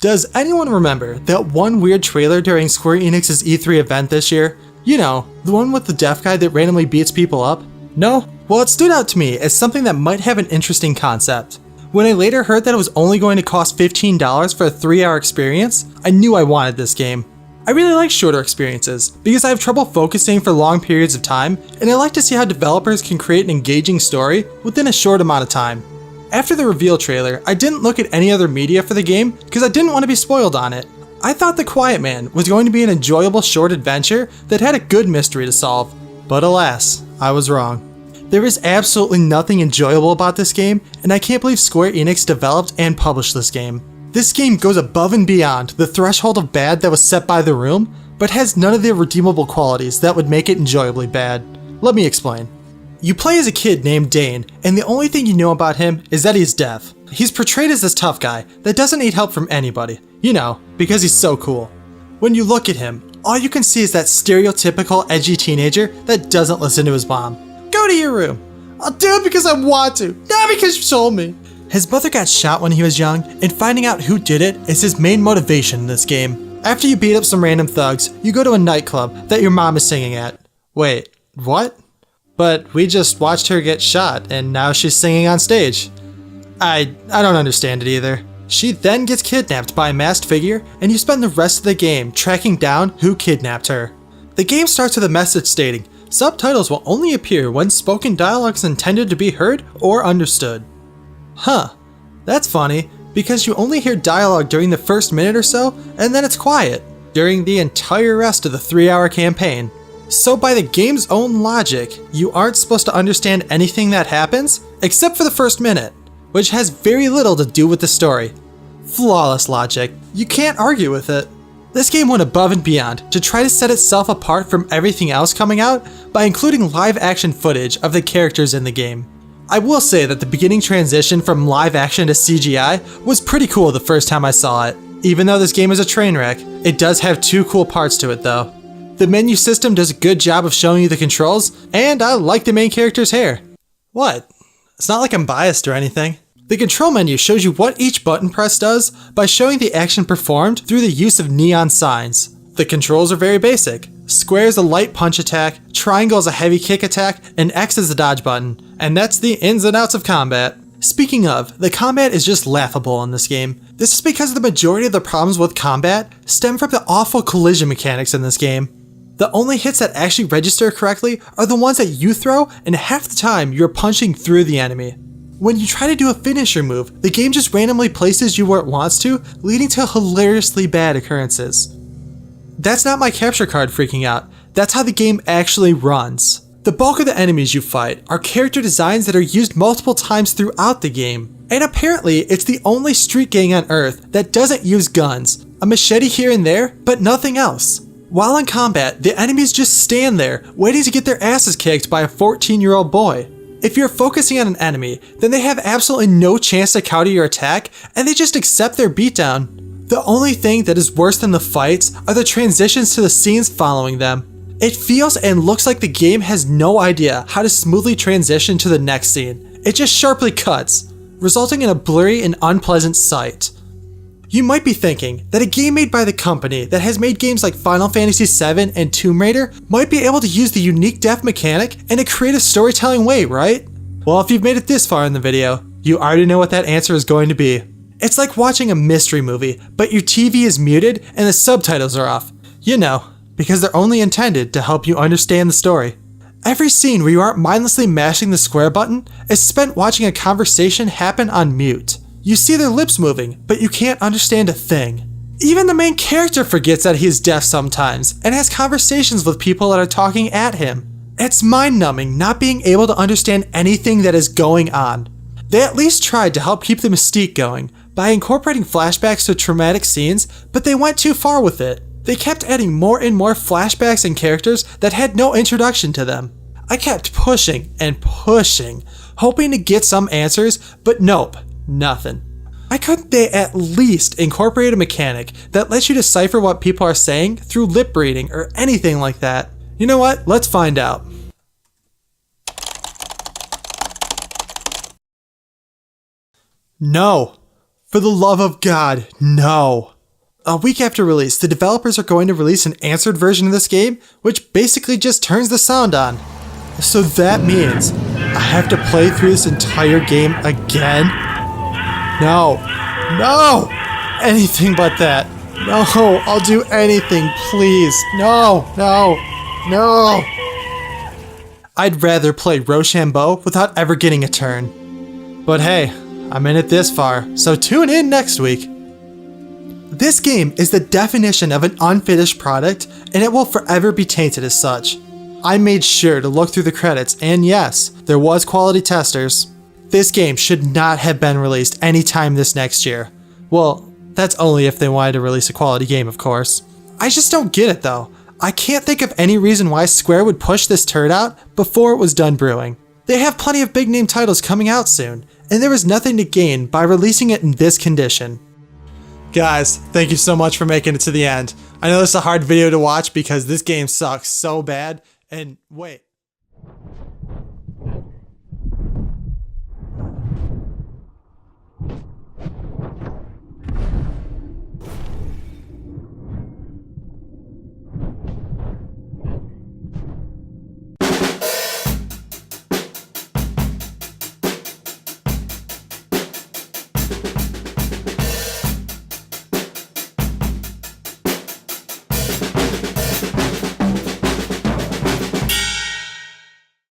Does anyone remember that one weird trailer during Square Enix's E3 event this year? You know, the one with the deaf guy that randomly beats people up? No? Well, it stood out to me as something that might have an interesting concept. When I later heard that it was only going to cost $15 for a 3-hour experience, I knew I wanted this game. I really like shorter experiences because I have trouble focusing for long periods of time, and I like to see how developers can create an engaging story within a short amount of time. After the reveal trailer, I didn't look at any other media for the game because I didn't want to be spoiled on it. I thought The Quiet Man was going to be an enjoyable short adventure that had a good mystery to solve, but alas, I was wrong. There is absolutely nothing enjoyable about this game, and I can't believe Square Enix developed and published this game. This game goes above and beyond the threshold of bad that was set by The Room, but has none of the redeemable qualities that would make it enjoyably bad. Let me explain. You play as a kid named Dane, and the only thing you know about him is that he's deaf. He's portrayed as this tough guy that doesn't need help from anybody, you know, because he's so cool. When you look at him, all you can see is that stereotypical edgy teenager that doesn't listen to his mom. Go to your room. I'll do it because I want to, not because you told me. His mother got shot when he was young, and finding out who did it is his main motivation in this game. After you beat up some random thugs, you go to a nightclub that your mom is singing at. Wait, what? But we just watched her get shot, and now she's singing on stage. I don't understand it either. She then gets kidnapped by a masked figure, and you spend the rest of the game tracking down who kidnapped her. The game starts with a message stating, subtitles will only appear when spoken dialogue is intended to be heard or understood. Huh, that's funny, because you only hear dialogue during the first minute or so, and then it's quiet during the entire rest of the 3-hour campaign. So by the game's own logic, you aren't supposed to understand anything that happens, except for the first minute, which has very little to do with the story. Flawless logic. You can't argue with it. This game went above and beyond to try to set itself apart from everything else coming out by including live action footage of the characters in the game. I will say that the beginning transition from live action to CGI was pretty cool the first time I saw it. Even though this game is a train wreck, it does have 2 cool parts to it though. The menu system does a good job of showing you the controls, and I like the main character's hair. What? It's not like I'm biased or anything. The control menu shows you what each button press does by showing the action performed through the use of neon signs. The controls are very basic. Square is a light punch attack, triangle is a heavy kick attack, and X is the dodge button. And that's the ins and outs of combat. Speaking of, the combat is just laughable in this game. This is because the majority of the problems with combat stem from the awful collision mechanics in this game. The only hits that actually register correctly are the ones that you throw, and half the time you're punching through the enemy. When you try to do a finisher move, the game just randomly places you where it wants to, leading to hilariously bad occurrences. That's not my capture card freaking out, that's how the game actually runs. The bulk of the enemies you fight are character designs that are used multiple times throughout the game, and apparently it's the only street gang on Earth that doesn't use guns, a machete here and there, but nothing else. While in combat, the enemies just stand there, waiting to get their asses kicked by a 14-year-old boy. If you're focusing on an enemy, then they have absolutely no chance to counter your attack, and they just accept their beatdown. The only thing that is worse than the fights are the transitions to the scenes following them. It feels and looks like the game has no idea how to smoothly transition to the next scene. It just sharply cuts, resulting in a blurry and unpleasant sight. You might be thinking that a game made by the company that has made games like Final Fantasy VII and Tomb Raider might be able to use the unique deaf mechanic in a creative storytelling way, right? Well, if you've made it this far in the video, you already know what that answer is going to be. It's like watching a mystery movie, but your TV is muted and the subtitles are off. You know, because they're only intended to help you understand the story. Every scene where you aren't mindlessly mashing the square button is spent watching a conversation happen on mute. You see their lips moving, but you can't understand a thing. Even the main character forgets that he is deaf sometimes, and has conversations with people that are talking at him. It's mind-numbing not being able to understand anything that is going on. They at least tried to help keep the mystique going, by incorporating flashbacks to traumatic scenes, but they went too far with it. They kept adding more and more flashbacks and characters that had no introduction to them. I kept pushing and pushing, hoping to get some answers, but nope. Nothing. Why couldn't they at least incorporate a mechanic that lets you decipher what people are saying through lip reading or anything like that? You know what? Let's find out. No. For the love of God, no. A week after release, the developers are going to release an answered version of this game, which basically just turns the sound on. So that means I have to play through this entire game again? No. No! Anything but that. No, I'll do anything, please. No, no, no. I'd rather play Rochambeau without ever getting a turn. But hey, I'm in it this far, so tune in next week. This game is the definition of an unfinished product, and it will forever be tainted as such. I made sure to look through the credits, and yes, there was quality testers. This game should not have been released anytime this next year. Well, that's only if they wanted to release a quality game, of course. I just don't get it though. I can't think of any reason why Square would push this turd out before it was done brewing. They have plenty of big name titles coming out soon, and there was nothing to gain by releasing it in this condition. Guys, thank you so much for making it to the end. I know this is a hard video to watch because this game sucks so bad, and wait.